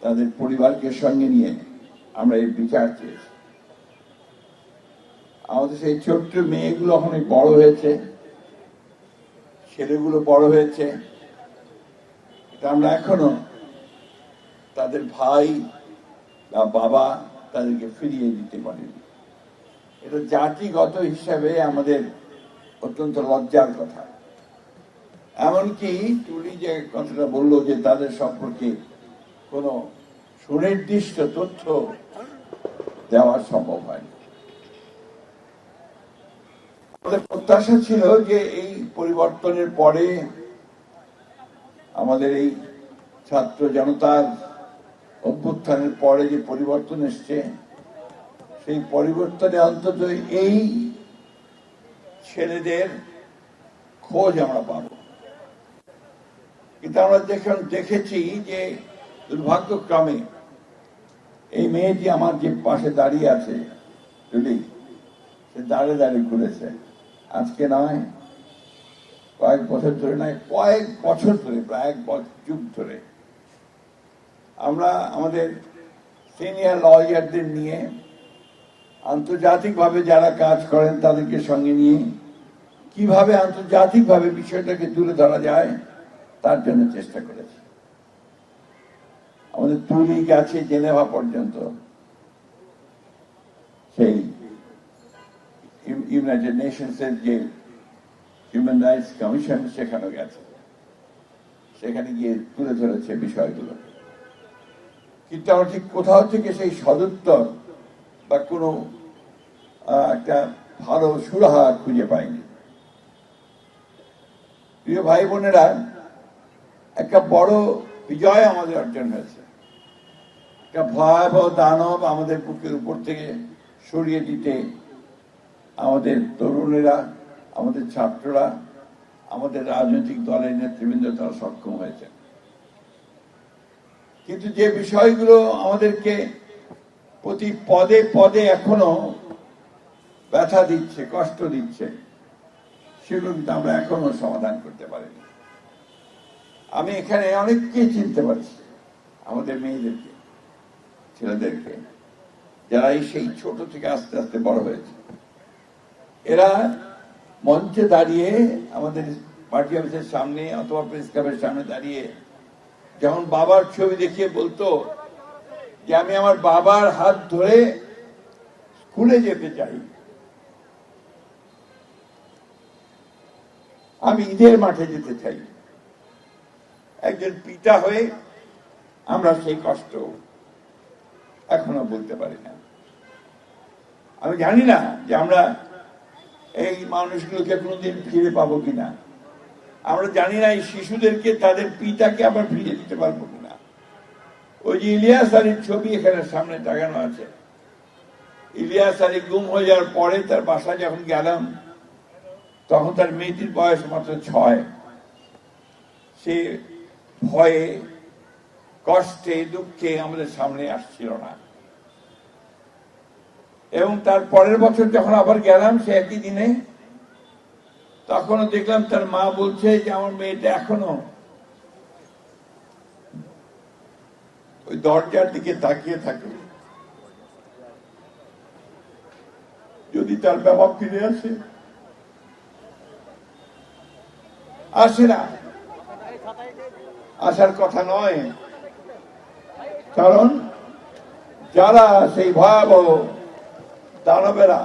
তাদের পরিবারকে সঙ্গে নিয়ে আমরা এই বিচার চেয়েছি। আমাদের সেই ছোট্ট মেয়েগুলো অনেক বড় হয়েছে, ছেলেগুলো বড় হয়েছে, আমরা এখনো তাদের ভাই বা বাবা তাদেরকে ফিরিয়ে দিতে পারিনি। এটা জাতিগত হিসাবে আমাদের অত্যন্ত লজ্জার কথা। এমনকি টুলি যে কথাটা বললো যে তাদের সম্পর্কে কোনো সুনির্দিষ্ট তথ্য দেওয়া সম্ভব হয়নি। আমাদের প্রত্যাশা ছিল যে এই পরিবর্তনের পরে আমাদের এই ছাত্র জনতার অভ্যুত্থানের পরে যে পরিবর্তন এসছে, সেই পরিবর্তনে অন্তত এই ছেলেদের খোঁজ আমরা পাব। কিন্তু আমরা দেখেছি যে দুর্ভাগ্যক্রমে এই মেয়েটি আমার যে পাশে দাঁড়িয়ে আছে যদি সে দাঁড়িয়ে দাঁড়িয়ে ঘুরেছে, আজকে নয়, কয়েক বছর ধরে নয়, কয়েক বছর ধরে, প্রায় এক যুগ ধরে আমরা আমাদের সিনিয়র লয়ারদের নিয়ে আন্তর্জাতিকভাবে যারা কাজ করেন তাদেরকে সঙ্গে নিয়ে কিভাবে আন্তর্জাতিকভাবে বিষয়টাকে তুলে ধরা যায় তার জন্য চেষ্টা করেছি। আমাদের তুলি গেছে জেনেভা পর্যন্ত, সেই ইউনাইটেড নেশনস এর যে হিউম্যান রাইটস কমিশন সেখানে গেছে, সেখানে গিয়ে তুলে ধরেছে বিষয়গুলো। কিন্তু আমরা ঠিক কোথাও থেকে সেই সদুত্তর বা কোনো একটা ভালো সুরাহা খুঁজে পাইনি। প্রিয় ভাই বোনেরা, একটা বড় বিজয় আমাদের অর্জন হয়েছে। একটা ভয়াবহ দানব আমাদের বুকের উপর থেকে সরিয়ে দিতে আমাদের তরুণেরা, আমাদের ছাত্ররা, আমাদের রাজনৈতিক দলের নেতৃবৃন্দ তারা সক্ষম হয়েছে। কিন্তু যে বিষয়গুলো আমাদেরকে প্রতি পদে পদে এখনো ব্যথা দিচ্ছে, কষ্ট দিচ্ছে, সেগুলো কিন্তু আমরা এখনো সমাধান করতে পারিনি। আমি এখানে অনেককে চিনতে পারছি, আমাদের মেয়েদেরকে, ছেলেদেরকে, যারা সেই ছোট থেকে আস্তে আস্তে বড় হয়েছে। এরা মঞ্চে দাঁড়িয়ে আমাদের পার্টি অফিসের সামনে অথবা প্রেস ক্লাবের সামনে দাঁড়িয়ে যখন বাবার ছবি দেখিয়ে বলতো যে আমি আমার বাবার হাত ধরে স্কুলে যেতে চাই, আমি ঈদের মাঠে যেতে চাই, একজন পিতা হয়ে আমরা সেই কষ্ট এখনো বলতে পারি না। আমি জানি না যে আমরা এই মানুষগুলোকে কোনোদিন ফিরে পাবো কিনা। আমরা জানি না এই শিশুদেরকে তাদের পিতাকে আবার ফিরিয়ে দিতে পারবো কিনা। ওই যে ইলিয়াস আলীর ছবি এখানে সামনে টাঙানো আছে, ইলিয়াস আলী গুম হয়ে যাওয়ার পরে তার বাসায় যখন গেলাম তখন তার মেয়েটির বয়স মাত্র 6। সে ভয়ে, কষ্টে, দুঃখে আমাদের সামনে আসছিল না। এবং তার পরের বছর যখন আবার গেলাম সে একই দিনে, তখনও দেখলাম তার মা বলছে যে আমার মেয়েটা এখনো ওই দরজার দিকে তাকিয়ে থাকে, যদি তার বাবা ফিরে আসে। আসে না, আসার কথা নয়, কারণ যারা সেই ভয়াবহ দানবেরা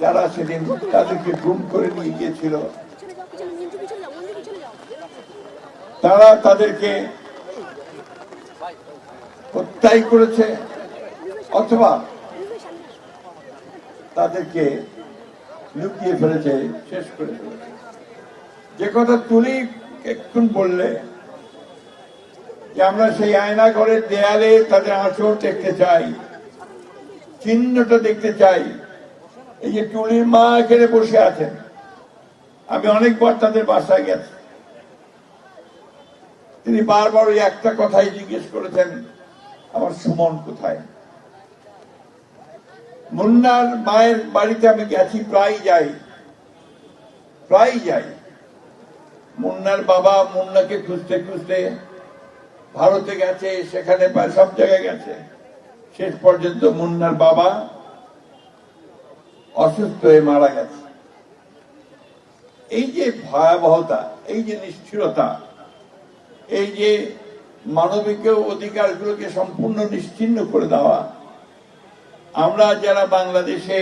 যারা সেদিন তাদেরকে গুম করে নিয়ে গিয়েছিল, তারা তাদেরকে হত্যাই করেছে অথবা তাদেরকে লুকিয়ে ফেলেছে, শেষ করে ফেলেছে। যে কথা তুলি একটু বললে যে আমরা সেই আয়না ঘরের দেয়ালে তাদের আঁচড় দেখতে চাই, চিহ্নটা দেখতে চাই। এই যে টুলির মা এখানে বসে আছেন, আমি অনেকবার তাদের বাসায় গেছি, তিনি বারবার ওই একটা কথাই জিজ্ঞেস করেছেন, আমার সুমন কোথায়। মুন্নার মায়ের বাড়িতে আমি গেছি, প্রায় যাই। মুন্নার বাবা মুন্নাকে খুঁজতে খুঁজতে ভারতে গেছে, সেখানে প্রায় সব জায়গায় গেছে। শেষ পর্যন্ত মুন্নার বাবা অসুস্থ হয়ে মারা গেছে। এই যে ভয়াবহতা, এই যে নিষ্ঠুরতা, এই যে মানবিক অধিকারগুলোকে সম্পূর্ণ নিশ্চিহ্ন করে দেওয়া, আমরা যারা বাংলাদেশে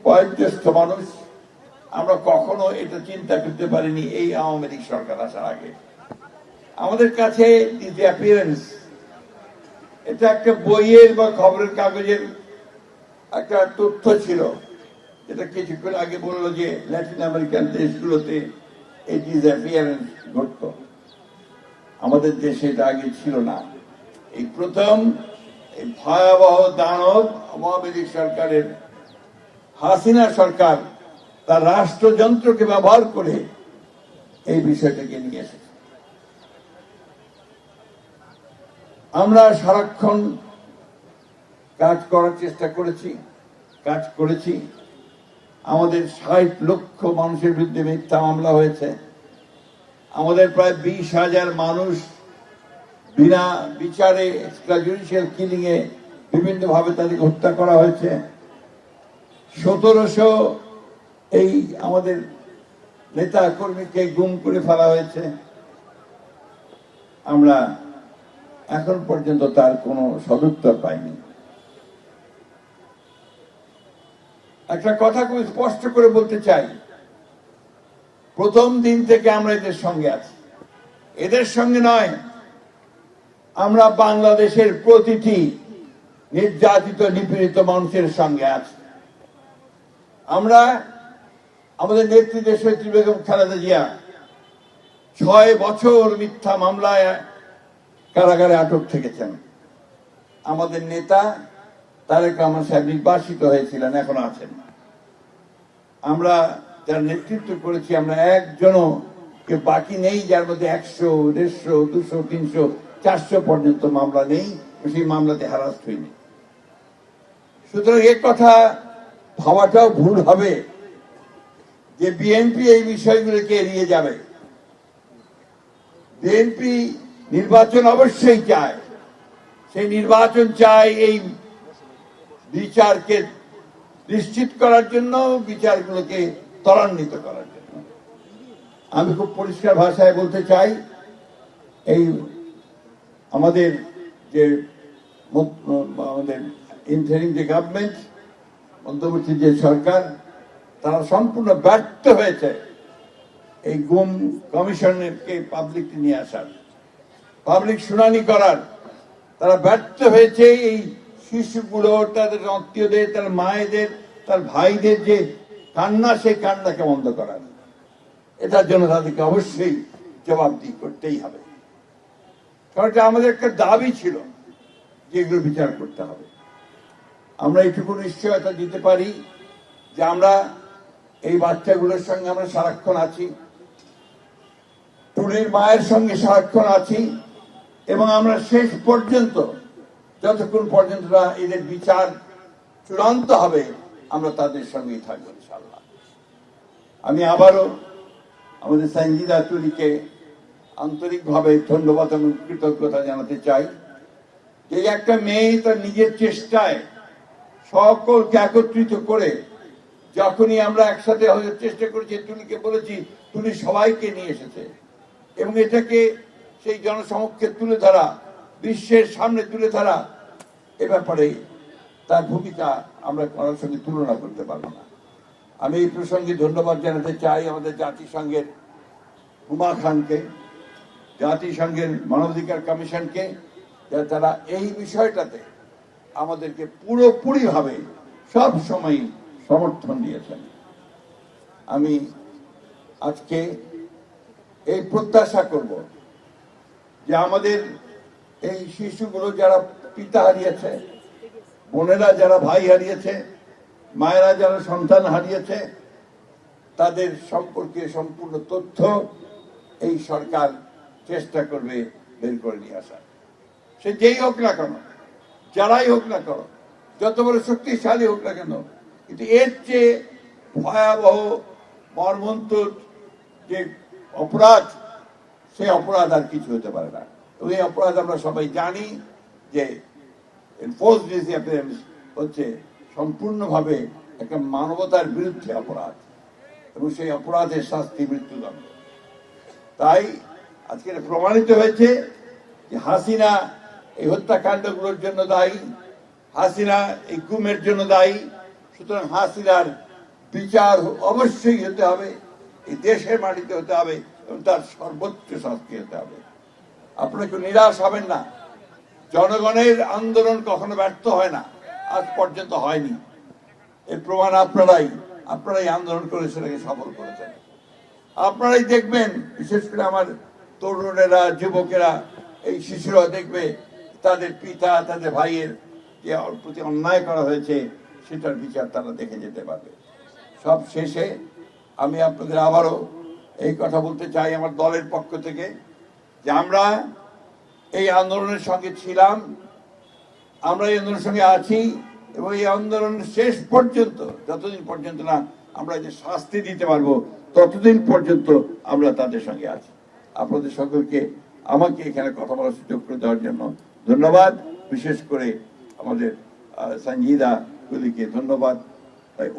বয়োজ্যেষ্ঠ মানুষ, আমরা কখনো এটা চিন্তা করতে পারিনি এই আওয়ামী লীগ সরকার আসার আগে। আমাদের কাছে ডিসঅ্যাপিয়ারেন্স এটা একটা বইয়ের বা খবরের কাগজের একটা তথ্য ছিল, যেটা কিছুক্ষণ আগে বললো যে ল্যাটিন আমেরিকান দেশগুলোতে এই ডিসঅ্যাপিয়ারেন্স ঘটত। আমাদের দেশে এটা আগে ছিল না। এই প্রথম এই ভয়াবহ দানব আওয়ামী লীগ সরকারের হাসিনা সরকার তার রাষ্ট্রযন্ত্রকে ব্যবহার করে এই বিষয়টাকে নিয়ে এসেছে। আমরা সারাক্ষণ কাজ করার চেষ্টা করেছি, কাজ করেছি। আমাদের ৬০ লক্ষ মানুষের বিরুদ্ধে মিথ্যা মামলা হয়েছে। আমাদের প্রায় ২০,০০০ মানুষ বিনা বিচারে এক্সট্রাজুডিশিয়াল কিলিং এ বিভিন্ন ভাবে তাদেরকে হত্যা করা হয়েছে। ১৭০০ এই আমাদের নেতা কর্মীকে গুম করে ফেলা হয়েছে। আমরা এখন পর্যন্ত তার কোনো সদুত্তর পাইনি। একটা কথা খুব স্পষ্ট করে বলতে চাই, প্রথম দিন থেকে আমরা এদের সঙ্গে আছি। এদের সঙ্গে নয়, আমরা বাংলাদেশের প্রতিটি নির্যাতিত নিপীড়িত মানুষের সঙ্গে আছি। আমরা আমাদের নেত্রী দেশনেত্রী বেগম খালেদা জিয়া ৬ বছর মিথ্যা মামলায় কারাগারে আটক থেকেছেন। আমাদের নেতা তারেক রহমান সাহেব নির্বাসিত হয়েছিলেন, এখন আছেন। আমরা যার নেতৃত্ব করেছি, আমরা একজনও কে বাকি নেই যার মধ্যে ১০০, ১৫০, ২০০, ৩০০, ৪০০ পর্যন্ত মামলা নেই, সেই মামলাতে হারাস্ট হয়নি। সুতরাং এ কথা ভাবাটাও ভুল হবে যে বিএনপি এই বিষয়গুলোকে এড়িয়ে যাবে। বিএনপি নির্বাচন অবশ্যই চায়, সেই নির্বাচন চায় এই বিচারকে নিশ্চিত করার জন্য, বিচারগুলোকে ত্বরান্বিত করার জন্য। আমি খুব পরিষ্কার ভাষায় বলতে চাই, এই আমাদের যে ইন্টারিম যে গভর্নমেন্ট, অন্তর্বর্তী যে সরকার, তারা সম্পূর্ণ ব্যর্থ হয়েছে এই গুম কমিশনকে পাবলিক নিয়ে আসার, পাবলিক শুনানি করার। তারা ব্যর্থ হয়েছে এই শিশুগুলো, তাদের আত্মীয়দের, তার মায়েদের, তার ভাইদের যে কান্না, সেই কান্নাকে বন্ধ করার। এটার জন্য তাদেরকে অবশ্যই জবাবদিহি করতেই হবে, কারণ এটা আমাদের একটা দাবি ছিল যে এগুলো বিচার করতে হবে। আমরা এইটুকু নিশ্চয়তা দিতে পারি যে আমরা এই বাচ্চাগুলোর সঙ্গে আমরা সারাক্ষণ আছি, টুলির মায়ের সঙ্গে সারাক্ষণ আছি, এবং আমরা শেষ পর্যন্ত, যতক্ষণ পর্যন্ত এদের বিচার চূড়ান্ত হবে, আমরা তাদের সঙ্গেই থাকবো ইনশাআল্লাহ। আমি আবারও আমাদের সাইনজিদা তুলিকে আন্তরিকভাবে ধন্যবাদ এবং কৃতজ্ঞতা জানাতে চাই যে একটা মেয়ে তার নিজের চেষ্টায় সকলকে একত্রিত করে, যখনই আমরা একসাথে চেষ্টা করেছি, তুলিকে বলেছি, তুলি সবাইকে নিয়ে এসেছে এবং এটাকে সেই জনসমক্ষে তুলে ধরা, বিশ্বের সামনে তুলে ধরা, এ ব্যাপারে তার ভূমিকা আমরা কারোর সঙ্গে তুলনা করতে পারবো না। আমি এই প্রসঙ্গে ধন্যবাদ জানাতে চাই আমাদের জাতিসংঘের হুমা খানকে, জাতিসংঘের মানবাধিকার কমিশনকে, তারা এই বিষয়টাতে আমাদেরকে পুরোপুরিভাবে সব সময় সমর্থন দিয়েছেন। আমি আজকে এই প্রত্যাশা করব যে আমাদের এই শিশুগুলো যারা পিতা হারিয়েছে, বোনেরা যারা ভাই হারিয়েছে, মায়েরা যারা সন্তান হারিয়েছে, তাদের সম্পর্কে সম্পূর্ণ তথ্য এই সরকার চেষ্টা করবে বের করে নিয়ে আসার। সে যেই হোক না কেন, যারাই হোক না কেন, যত বড় শক্তিশালী হোক না কেন, কিন্তু এর চেয়ে ভয়াবহ মর্মন্তুদ যে অপরাধ, সেই অপরাধ আর কিছু হতে পারে না। এবং এই অপরাধ আমরা সবাই জানি যে এনফোর্স ডিসঅ্যাপিয়ারেন্স হচ্ছে সম্পূর্ণভাবে একটা মানবতার বিরুদ্ধে অপরাধ এবং সেই অপরাধের শাস্তি মৃত্যুদণ্ড। তাই আজকে প্রমাণিত হয়েছে যে হাসিনা এই হত্যাকাণ্ডগুলোর জন্য দায়ী, হাসিনা এই গুমের জন্য দায়ী। সুতরাং হাসিনার বিচার অবশ্যই হতে হবে, এই দেশের মাটিতে হতে হবে এবং তার সর্বোচ্চ শাস্তি হতে হবে। আপনারা কেউ নিরাশ হবেন না। জনগণের আন্দোলন কখনো ব্যর্থ হয় না, আজ পর্যন্ত হয়নি। এর প্রমাণ আপনারাই আন্দোলন করে সেটাকে সফল করেছেন। আপনারাই দেখবেন, বিশেষ করে আমার তরুণেরা, যুবকেরা, এই শিশুরা দেখবে তাদের পিতা, তাদের ভাইয়ের যে প্রতি অন্যায় করা হয়েছে সেটার বিচার তারা দেখে যেতে পারবে। সব শেষে আমি আপনাদের আবারও এই কথা বলতে চাই আমার দলের পক্ষ থেকে যে আমরা এই আন্দোলনের সঙ্গে ছিলাম, আমরা এই আন্দোলনের সঙ্গে আছি এবং এই আন্দোলনের শেষ পর্যন্ত, যতদিন পর্যন্ত না আমরা যে শাস্তি দিতে পারবো ততদিন পর্যন্ত আমরা তাদের সঙ্গে আছি। আপনাদের সকলকে আমাকে এখানে কথা বলার সুযোগ করে দেওয়ার জন্য ধন্যবাদ। বিশেষ করে আমাদের সঞ্জিদা গুলিকে ধন্যবাদ।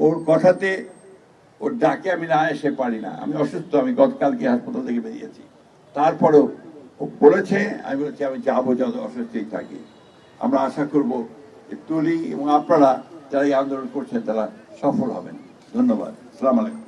ওর কথাতে, ওর ডাকে আমি না এসে পারি না, আমি অসুস্থ, আমি গতকালকে হাসপাতাল থেকে বেরিয়েছি। তারপরেও ও বলেছে, আমি বলেছি আমি যাবো যত অসুস্থই থাকি। আমরা আশা করব যে তুলি এবং আপনারা যারা এই আন্দোলন করছেন তারা সফল হবেন। ধন্যবাদ। আসসালামু আলাইকুম।